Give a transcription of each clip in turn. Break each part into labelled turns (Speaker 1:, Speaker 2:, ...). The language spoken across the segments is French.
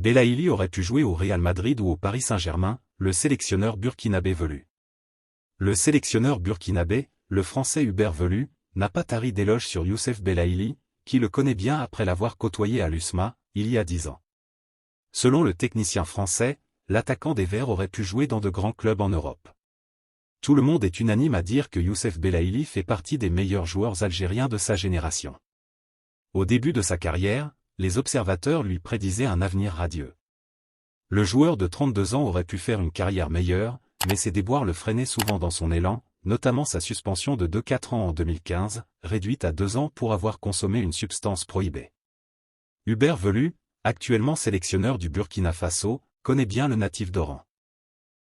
Speaker 1: Belaïli aurait pu jouer au Real Madrid ou au Paris Saint-Germain, le sélectionneur burkinabé Velu. Le sélectionneur burkinabé, le français Hubert Velu, n'a pas tari d'éloges sur Youssef Belaïli, qui le connaît bien après l'avoir côtoyé à l'USMA, il y a 10 ans. Selon le technicien français, l'attaquant des Verts aurait pu jouer dans de grands clubs en Europe. Tout le monde est unanime à dire que Youssef Belaïli fait partie des meilleurs joueurs algériens de sa génération. Au début de sa carrière, les observateurs lui prédisaient un avenir radieux. Le joueur de 32 ans aurait pu faire une carrière meilleure, mais ses déboires le freinaient souvent dans son élan, notamment sa suspension de 2-4 ans en 2015, réduite à 2 ans pour avoir consommé une substance prohibée. Hubert Velu, actuellement sélectionneur du Burkina Faso, connaît bien le natif d'Oran.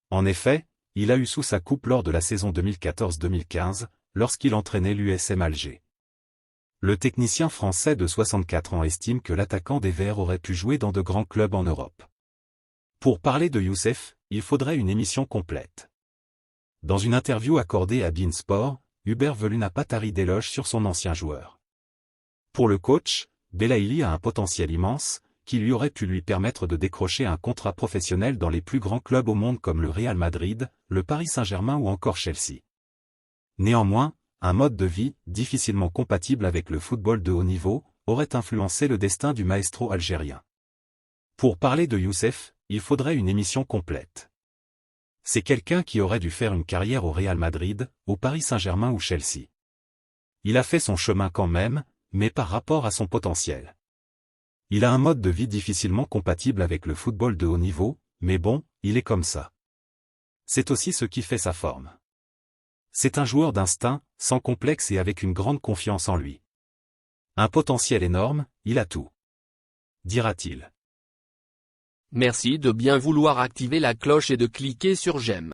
Speaker 1: En effet, il a eu sous sa coupe lors de la saison 2014-2015, lorsqu'il entraînait l'USM Alger. Le technicien français de 64 ans estime que l'attaquant des Verts aurait pu jouer dans de grands clubs en Europe. Pour parler de Youssef, il faudrait une émission complète. Dans une interview accordée à beIN Sport, Hubert Velu n'a pas tari d'éloges sur son ancien joueur. Pour le coach, Belaïli a un potentiel immense, qui aurait pu lui permettre de décrocher un contrat professionnel dans les plus grands clubs au monde comme le Real Madrid, le Paris Saint-Germain ou encore Chelsea. Néanmoins, un mode de vie, difficilement compatible avec le football de haut niveau, aurait influencé le destin du maestro algérien. Pour parler de Youssef, il faudrait une émission complète. C'est quelqu'un qui aurait dû faire une carrière au Real Madrid, au Paris Saint-Germain ou Chelsea. Il a fait son chemin quand même, mais par rapport à son potentiel. Il a un mode de vie difficilement compatible avec le football de haut niveau, mais bon, il est comme ça. C'est aussi ce qui fait sa forme. C'est un joueur d'instinct, sans complexe et avec une grande confiance en lui. Un potentiel énorme, il a tout. Dira-t-il.
Speaker 2: Merci de bien vouloir activer la cloche et de cliquer sur j'aime.